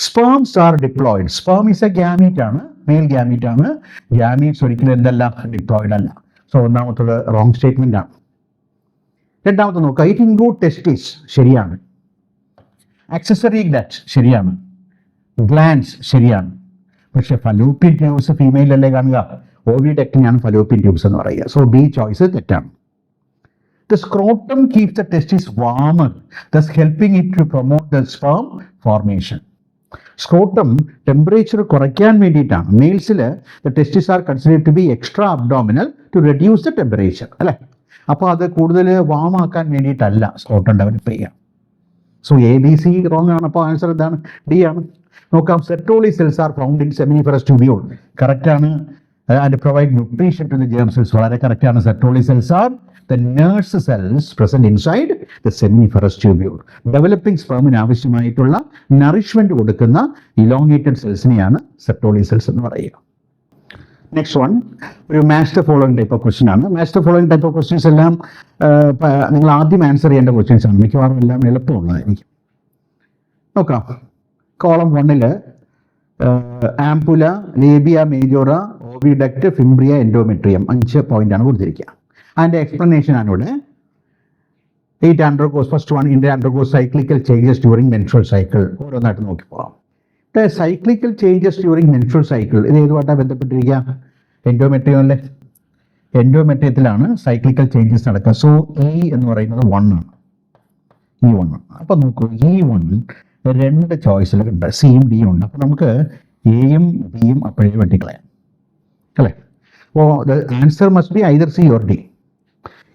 Sperms are diploid. Sperm is a gamete ആണ്, male gamete ആണ്. Gametes ഒരിക്കലും എന്തല്ല, diploid അല്ല. So ഒന്നാമത്തത് wrong statement ആണ്. രണ്ടാമത്തെ നോക്കുക, ഇറ്റ് ഇൻക്ലൂഡ് ടെസ്റ്റിസ്, ശരിയാണ്. ആക്സസറി ഗ്ലാൻഡ് ശരിയാണ്. ഗ്ലാൻഡ്സ് ശരിയാണ്. പക്ഷെ ഫലോപ്പിയൻ ട്യൂബ്സ് ഫീമെയിൽ അല്ലേ കാണുക, ഓവിഡക്റ്റിനെയാണ് ഫലോപ്പിയൻ ട്യൂബ്സ് എന്ന് പറയുക. സോ ബി ചോയ്സ് തെറ്റാണ്. The scrotum keeps the testis warmer, thus helping it to promote the sperm formation. Scrotum temperature കുറയ്ക്കാൻ വേണ്ടിയിട്ടാണ്. മെയിൽസിൽ the testis are considered to be extra abdominal to reduce the temperature, അല്ലേ? അപ്പോൾ അത് കൂടുതൽ വാമാക്കാൻ വേണ്ടിയിട്ടല്ല സ്ക്രോട്ടം ഡെവലപ്പ് ചെയ്യുക. So A B C wrong ആണ്. അപ്പോൾ ആൻസർ എന്താണ്? ഡി ആണ്. നോക്കാം, Sertoli cells are found in seminiferous tubule. കറക്റ്റാണ്. And provide nutrition to the germ cells, വളരെ കറക്റ്റാണ്. Sertoli cells are the nurse cells present inside the seminiferous tubule. Developing സ്പേമിന് ആവശ്യമായിട്ടുള്ള നറിഷ്മെന്റ് കൊടുക്കുന്ന ഇലോങ്ങേറ്റഡ് സെൽസിനെയാണ് സെർട്ടോളി സെൽസ് എന്ന് പറയുക. നെക്സ്റ്റ് വൺ ഒരു match the following type of question ആണ്. Match the following type of questions എല്ലാം നിങ്ങൾ ആദ്യം ആൻസർ ചെയ്യേണ്ട ക്വസ്റ്റ്യൻസ് ആണ്. മിക്കവാറും എല്ലാം എളുപ്പമുള്ളതായിരിക്കും. നോക്കാം, കോളം 1 ആംപുല, ലേബിയ മേജോറ, ഓവിഡക്റ്റ്, ഫിംബ്രിയ, എൻഡോമെട്രിയം 5 പോയിന്റാണ് കൊടുത്തിരിക്കുക. അതിൻ്റെ എക്സ്പ്ലനേഷൻ ആണ് ഇവിടെ. It undergoes, first one, it undergoes cyclical changes during menstrual cycle. ഓരോന്നായിട്ട് നോക്കി പോകാം. Cyclical changes during menstrual cycle ഇത് ഏതുമായിട്ടാണ് ബന്ധപ്പെട്ടിരിക്കുക? എൻഡോമെട്രിയം അല്ലേ? എൻഡോമെട്രിയത്തിലാണ് സൈക്ലിക്കൽ ചേഞ്ചസ് നടക്കുക. സോ ഇ എന്ന് പറയുന്നത് 1 ആണ്. E1. അപ്പോൾ നോക്കൂ, E1 2 ചോയ്സിലുണ്ട്, സിയും ഡിയും ഉണ്ട്. അപ്പോൾ നമുക്ക് എയും ബിയും അപ്പോഴേ വെട്ടിക്കളയാം, അല്ലേ? അപ്പോൾ the answer must be either C or D.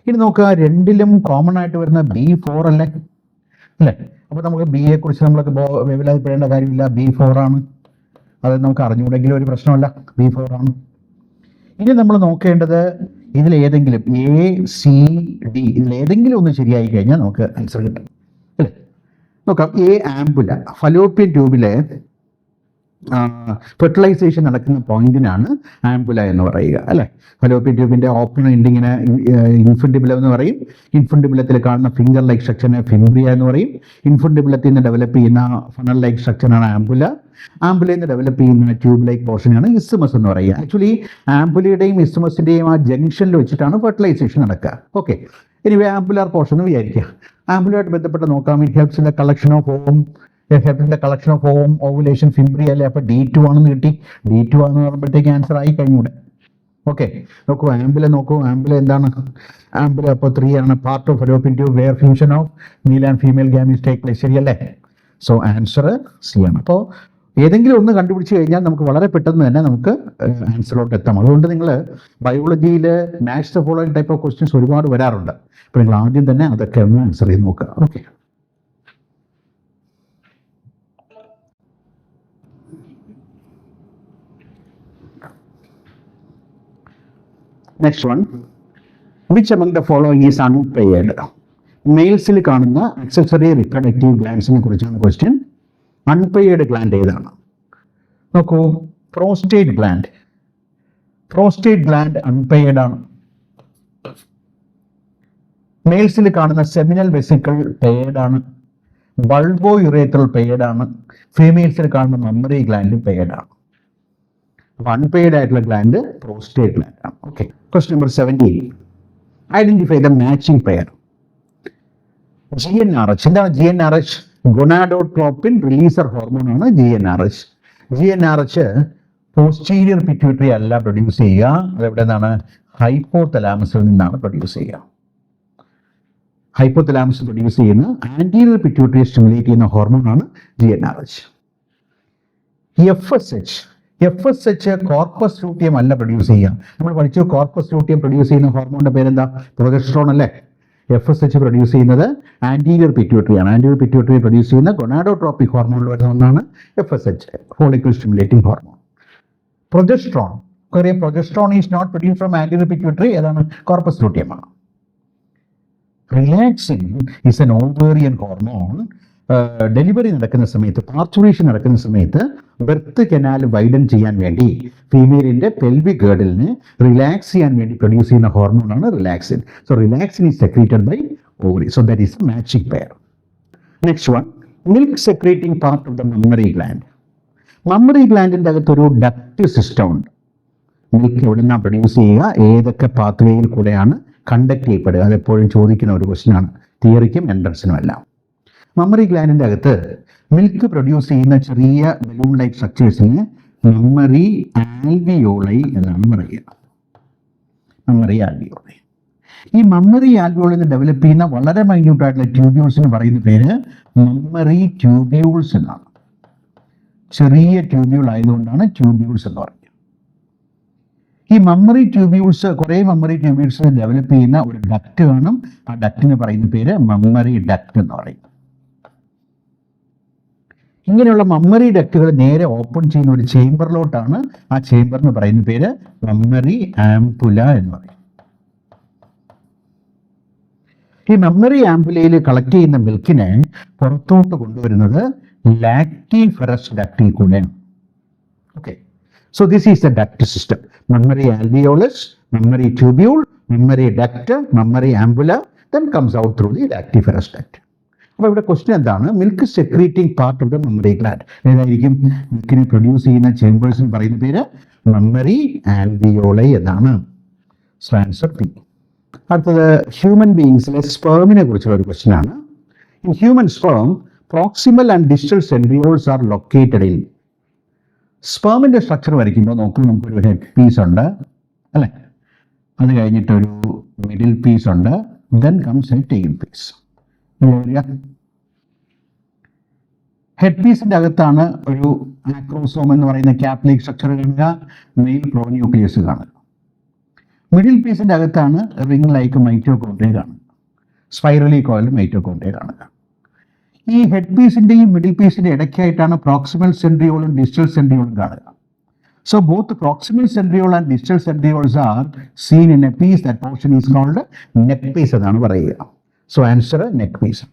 ഇനി നോക്കുക, രണ്ടിലും കോമൺ ആയിട്ട് വരുന്ന B4 അല്ലേ? അപ്പോൾ നമുക്ക് ബിയെ കുറിച്ച് നമ്മൾക്ക് വിവലാതിപ്പെടേണ്ട കാര്യമില്ല. B4 ആണ്. അത് നമുക്ക് അറിഞ്ഞുകൂടെങ്കിലും ഒരു പ്രശ്നമല്ല, B4 ആണ്. ഇനി നമ്മൾ നോക്കേണ്ടത് ഇതിലേതെങ്കിലും എ സി ഡി ഇതിലേതെങ്കിലും ഒന്ന് ശരിയായി കഴിഞ്ഞാൽ നമുക്ക് ആൻസർ കിട്ടും, അല്ലേ? നോക്കാം, എ ആംബുല, ഫലോപ്പിയൻ ട്യൂബിലെ ഫെർട്ടിലൈസേഷൻ നടക്കുന്ന പോയിന്റിനാണ് ആംബുല എന്ന് പറയുക, അല്ലേ? ഫലോപ്പിയൻ ട്യൂബിൻ്റെ ഓപ്പൺ എൻഡിങ്ങിന് ഇൻഫൻഡിബുലം എന്ന് പറയും. ഇൻഫൻഡിബുലത്തിൽ കാണുന്ന ഫിംഗർ ലൈക്ക് സ്ട്രക്ചറിനെ ഫിംബ്രിയ എന്ന് പറയും. ഇൻഫൻഡിബുലത്തിൽ നിന്ന് ഡെവലപ്പ് ചെയ്യുന്ന ഫണൽ ലൈക്ക് സ്ട്രക്ചറാണ് ആംബുല. ആംബുലയിൽ നിന്ന് ഡെവലപ്പ് ചെയ്യുന്ന ട്യൂബ് ലൈക്ക് പോർഷനാണ് ഇസ്മസ് എന്ന് പറയുക. ആക്ച്വലി ആംബുലയുടെയും ഇസ്മസിൻ്റെയും ആ ജംഗ്ഷനിൽ വെച്ചിട്ടാണ് ഫെർട്ടിലൈസേഷൻ നടക്കുക. ഓക്കെ, ഇനി ആംബുലാർ പോർഷൻ എന്ന് വിചാരിക്കുക. ആംബുലയായിട്ട് ബന്ധപ്പെട്ട് നോക്കാം. It helps in the collection of ovum, collection of ovum, ovulation, fimbria അല്ലേ? അപ്പോൾ D2 ആണെന്ന് കിട്ടി. D2 ആണെന്ന് പറയുമ്പോഴത്തേക്ക് ആൻസർ ആയി കഴിഞ്ഞൂടെ? ഓക്കെ, നോക്കൂ, ആംബുല നോക്കൂ. ആംബുല എന്താണ്? ആംബുല അപ്പോൾ 3 ആണ്. Part of Fallopian tube where fusion of male and female gametes take place, ശരിയല്ലേ? സോ ആൻസർ സി ആണ്. അപ്പോൾ ഏതെങ്കിലും ഒന്ന് കണ്ടുപിടിച്ച് കഴിഞ്ഞാൽ നമുക്ക് വളരെ പെട്ടെന്ന് തന്നെ നമുക്ക് ആൻസറിലോട്ട് എത്താം. അതുകൊണ്ട് നിങ്ങൾ ബയോളജിയിൽ match the following type of questions ഒരുപാട് വരാറുണ്ട്. അപ്പോൾ നിങ്ങൾ ആദ്യം തന്നെ അതൊക്കെ ഒന്ന് ആൻസർ ചെയ്ത് നോക്കുക. Okay, next one, which among the following is unpaired? മെയിൽസിൽ കാണുന്ന ആക്സസറി റിപ്രൊഡക്റ്റീവ് ഗ്ലാൻഡ്സിനെ കുറിച്ചാണ് ക്വസ്റ്റ്യൻ. അൺപെയർഡ് ഗ്ലാൻഡ് ഏതാണ്? നോക്കൂ, prostate gland. Prostate gland unpaired ആണ്. മെയിൽസിൽ കാണുന്ന സെമിനൽ വെസിക്കിൾ പെയർഡ് ആണ്. ബൾബോ യുറേത്രൽ പെയർഡ് ആണ്. ഫീമെയിൽസിൽ കാണുന്ന മമ്മറി ഗ്ലാൻഡ് പെയർഡ് ആണ്. അൺപെയർഡ് ആയിട്ടുള്ള ഗ്ലാൻഡ് പ്രോസ്റ്റേറ്റ് ഗ്ലാൻഡ് ആണ്. Okay, question number 17, identify the matching pair. GnRH എന്താണ്? GnRH ഗൊണാഡോട്രോപ്പിൻ റിലീസർ ഹോർമോൺ ആണ് GnRH. GnRH പോസ്റ്റീരിയർ പിറ്റ്യൂട്ടറി അല്ല പ്രൊഡ്യൂസ് ചെയ്യുക, അതെവിടെ നിന്നാണ്? ഹൈപ്പോതലാമസിൽ നിന്നാണ് പ്രൊഡ്യൂസ് ചെയ്യുക. ഹൈപ്പോതലാമസ് പ്രൊഡ്യൂസ് ചെയ്യുന്ന ആന്റീരിയർ പിറ്റ്യൂട്ടറിയെ സ്റ്റിമുലേറ്റ് ചെയ്യുന്ന ഹോർമോണാണ് GnRH. FSH കോർപ്പസ് ലൂട്ടിയം അല്ല പ്രൊഡ്യൂസ് ചെയ്യുക. നമ്മൾ പഠിച്ചു കോർപ്പസ് ലൂട്ടിയം പ്രൊഡ്യൂസ് ചെയ്യുന്ന ഹോർമോണിന്റെ പേരെന്താ? പ്രൊജസ്ട്രോൺ അല്ലേ? FSH പ്രൊഡ്യൂസ് ചെയ്യുന്നത് ആന്റീരിയർ പിറ്റ്യൂട്ടറിയാണ്. ആന്റീരിയർ പിറ്റ്യൂട്ടറി പ്രൊഡ്യൂസ് ചെയ്യുന്ന ഗൊണാഡോട്രോപ്പിക് ഹോർമോണിൽ വരുന്ന ഒന്നാണ് FSH, follicle stimulating hormone. Progesterone, progesterone is not produce from anterior pituitary, ഏതാണ്? കോർപ്പസ് ലൂട്ടിയമാണ്. Relaxin is an ovarian hormone. Delivery നടക്കുന്ന സമയത്ത്, പാർച്ചുറേഷൻ നടക്കുന്ന സമയത്ത് ബെർത്ത് കനാൽ വൈഡൻ ചെയ്യാൻ വേണ്ടി ഫീമെയിലിൻ്റെ പെൽവിക് ഗേർഡിലിന് റിലാക്സ് ചെയ്യാൻ വേണ്ടി പ്രൊഡ്യൂസ് ചെയ്യുന്ന ഹോർമോണാണ് relaxin. So relaxin is secreted by ovary. So that is a matching pair. Next one, milk secreting part of the mammary gland. Mammary ഗ്ലാൻഡിൻ്റെ അകത്തൊരു ഡക്റ്റ് സിസ്റ്റം ഉണ്ട്. Milk എവിടെ നിന്നാണ് പ്രൊഡ്യൂസ് ചെയ്യുക, ഏതൊക്കെ പാത്വേയിൽ കൂടെയാണ് കണ്ടക്ട് ചെയ്യപ്പെടുക, അതെപ്പോഴും ചോദിക്കുന്ന ഒരു ക്വസ്റ്റ്യനാണ് തിയറിക്കും എൻട്രൻസിനും എല്ലാം. മമ്മറി ഗ്ലാൻഡിൻ്റെ അകത്ത് മിൽക്ക് പ്രൊഡ്യൂസ് ചെയ്യുന്ന ചെറിയ ബലൂൺ ലൈക്ക് സ്ട്രക്ചേഴ്സിന് മമ്മറി ആൽവിയോളൈ എന്നാണ് പറയുക. മമ്മറി ആൽവിയോളൈ. ഈ മമ്മറി ആൽവിയോളിൽ ഡെവലപ്പ് ചെയ്യുന്ന വളരെ മൈന്യൂട്ടായിട്ടുള്ള ട്യൂബ്യൂൾസിന് പറയുന്ന പേര് മമ്മറി ട്യൂബ്യൂൾസ് എന്നാണ്. ചെറിയ ട്യൂബ്യൂൾ ആയതുകൊണ്ടാണ് ട്യൂബ്യൂൾസ് എന്ന് പറയുന്നത്. ഈ മമ്മറി ട്യൂബ്യൂൾസ്, കുറേ മമ്മറി ട്യൂബ്യൂൾസ് ഡെവലപ്പ് ചെയ്യുന്ന ഒരു ഡക്റ്റ് കാണും. ആ ഡക്റ്റിന് പറയുന്ന പേര് മമ്മറി ഡക്റ്റ് എന്ന് പറയും. ഇങ്ങനെയുള്ള മമ്മറി ഡക്റ്റുകൾ നേരെ ഓപ്പൺ ചെയ്യുന്ന ഒരു ചേംബറിലോട്ടാണ്. ആ ചേംബറിന് പറയുന്ന പേര് മമ്മറി ആംപുല എന്ന് പറയും. ഈ മെമ്മറി ആംബുലയിൽ കളക്ട് ചെയ്യുന്ന മിൽക്കിനെ പുറത്തോട്ട് കൊണ്ടുവരുന്നത് ലാക്റ്റിഫെറസ് ഡക്റ്റിൽ കൂടെയാണ്. Okay, so this is the duct system. Mammary alveolus, mammary tubule, mammary duct, mammary ampulla, then comes out through the lactiferous duct. അപ്പോൾ ഇവിടെ ക്വസ്റ്റ്യൻ എന്താണ്? Milk secreting part of the mammary gland ഏതായിരിക്കും? മിൽക്കിനെ produce ചെയ്യുന്ന ചേംബേഴ്സിന് പറയുന്ന പേര് mammary alveoli എന്നാണ്. So answer P. അടുത്തത് ഹ്യൂമൻ ബീയിങ്സിലെ സ്പേമിനെ കുറിച്ചുള്ള ഒരു ക്വസ്റ്റ്യൻ ആണ്. In human sperm proximal and distal centrioles are located in. സ്പേമിൻ്റെ സ്ട്രക്ചർ വരയ്ക്കുമ്പോൾ നമുക്കൊരു ഹെഡ് പീസ് ഉണ്ട് അല്ലേ, അത് കഴിഞ്ഞിട്ടൊരു മിഡിൽ പീസ് ഉണ്ട്, then comes a tail piece. Head പീസിൻ്റെ അകത്താണ് ഒരു ആക്രോസോം എന്ന് പറയുന്ന ക്യാപ്ലിക് സ്ട്രക്ചർ കാണുക, മെയിൽ പ്രോന്യൂക്ലിയസ് കാണുക. മിഡിൽ പീസിൻ്റെ അകത്താണ് റിംഗ് ലൈക്ക് മൈറ്റോകോൺട്രിയ കാണുക, സ്പൈറലി കോയിൽഡ് മൈറ്റോകോൺട്രിയ കാണുക. ഈ ഹെഡ് പീസിൻ്റെയും മിഡിൽ പീസിൻ്റെ ഇടയ്ക്കായിട്ടാണ് പ്രോക്സിമൽ സെൻട്രിയോളും ഡിസ്റ്റൽ സെൻട്രിയോളും കാണുക. So both proximal centriole and distal centrioles are seen in a piece. That portion is called neck piece എന്നാണ് പറയുക. So answer neck piece.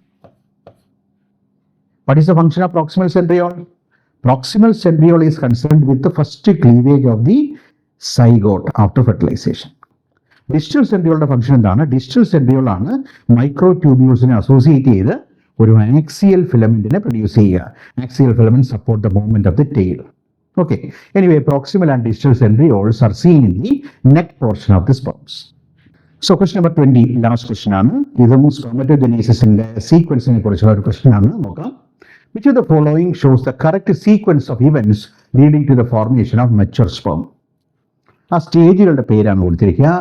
What is the function of proximal centriole? Proximal centriole is concerned with the first cleavage of the zygote after fertilization. Distal centriole function എന്താണ്? Distal centriole ആണ് മൈക്രോട്യൂബ്യൂൾസിനെ associate ചെയ്ത് ഒരു axial ഫിലമെന്റിനെ produce ചെയ്യുക. Axial filament support the movement of the tail. Okay. Anyway, proximal and distal centrioles are seen in the neck portion of the sperms. So question number 20, last question ആണ്. ഇതും സ്പെർമറ്റോജനീസിന്റെ സീക്വൻസിനെ കുറിച്ചുള്ള ഒരു question ആണ്. നോക്കാം. Which of the following shows the correct sequence of events leading to the formation of mature sperm? ആ സ്റ്റേജുകളുടെ പേരാണ് കൊടുത്തിരിക്കുക.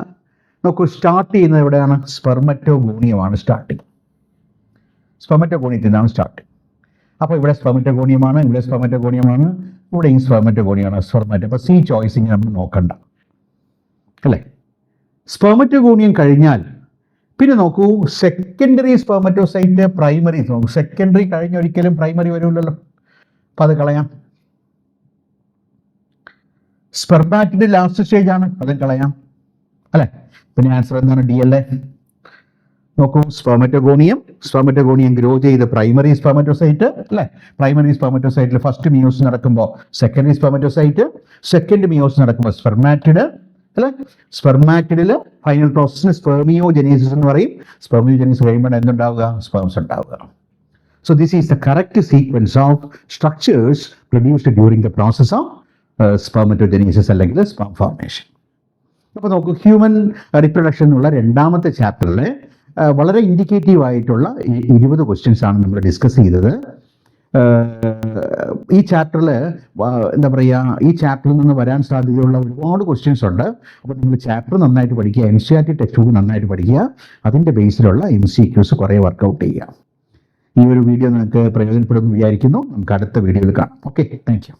നോക്കൂ, start ചെയ്യുന്നത് എവിടെയാണ്? സ്പെർമറ്റോഗോണിയമാണ് സ്റ്റാർട്ടിങ്. സ്പെർമറ്റോഗോണിയത്തിൽ നിന്നാണ് സ്റ്റാർട്ടിങ്. അപ്പോൾ ഇവിടെ സ്പെർമറ്റോഗോണിയമാണ്, ഇവിടെ സ്പെർമറ്റോഗോണിയമാണ്, ഇവിടെയും സ്പെർമറ്റോഗോണിയമാണ്. അപ്പോൾ സി ചോയ്സിങ് നമ്മൾ നോക്കണ്ട അല്ലേ. സ്പെർമറ്റോഗോണിയം കഴിഞ്ഞാൽ പിന്നെ നോക്കൂ, സെക്കൻഡറി സ്പെർമറ്റോസൈറ്റ്, പ്രൈമറി. നോക്കൂ, സെക്കൻഡറി കഴിഞ്ഞ ഒരിക്കലും പ്രൈമറി വരുമല്ലോ, അപ്പം അത് കളയാം. സ്പെർമാറ്റിഡ് ലാസ്റ്റ് സ്റ്റേജ് ആണ്, അതും കളയാം അല്ലേ. പിന്നെ ആൻസർ എന്താണ്? ഡി അല്ലേ. നോക്കൂ, സ്പെർമറ്റോഗോണിയം ഗ്രോ ചെയ്ത് പ്രൈമറി സ്പെർമറ്റോസൈറ്റ് അല്ലേ. പ്രൈമറി സ്പെർമറ്റോസൈറ്റിൽ ഫസ്റ്റ് മിയോസ് നടക്കുമ്പോൾ സെക്കൻഡറി സ്പെർമറ്റോസൈറ്റ്, സെക്കൻഡ് മിയോസ് നടക്കുമ്പോൾ സ്പെർമാറ്റിഡ് അല്ലേ. സ്പെർമാറ്റിഡിൽ ഫൈനൽ പ്രോസസ്സിന് സ്പെർമിയോജനീസിസ് എന്ന് പറയും. സ്പെർമിയോജനീസിസ് കഴിയുമ്പോൾ എന്തുണ്ടാവുക? സ്പേംസ് ഉണ്ടാവുക. So this is the correct sequence of structures produced during the process of spermatogenesis അല്ലെങ്കിൽ സ്പേം ഫോർമേഷൻ. അപ്പോൾ നോക്കൂ, ഹ്യൂമൻ റിപ്രൊഡക്ഷൻ എന്നുള്ള രണ്ടാമത്തെ ചാപ്റ്ററിലെ വളരെ ഇൻഡിക്കേറ്റീവ് ആയിട്ടുള്ള 20 ക്വസ്റ്റ്യൻസ് ആണ് നമ്മൾ ഡിസ്കസ് ചെയ്തത്. ഈ ചാപ്റ്ററിൽ എന്താ പറയുക, ഈ ചാപ്റ്ററിൽ നിന്ന് വരാൻ സാധ്യതയുള്ള ഒരുപാട് ക്വസ്റ്റ്യൻസ് ഉണ്ട്. അപ്പോൾ നിങ്ങൾ ചാപ്റ്റർ നന്നായിട്ട് പഠിക്കുക, NCERT ടെക്സ്റ്റ് ബുക്ക് നന്നായിട്ട് പഠിക്കുക, അതിൻ്റെ ബേസിലുള്ള MCQs കുറേ വർക്കൗട്ട് ചെയ്യുക. ഈ ഒരു വീഡിയോ നിങ്ങൾക്ക് പ്രയോജനപ്പെടുമെന്ന് വിചാരിക്കുന്നു. നമുക്ക് അടുത്ത വീഡിയോയിൽ കാണാം. Okay, thank you.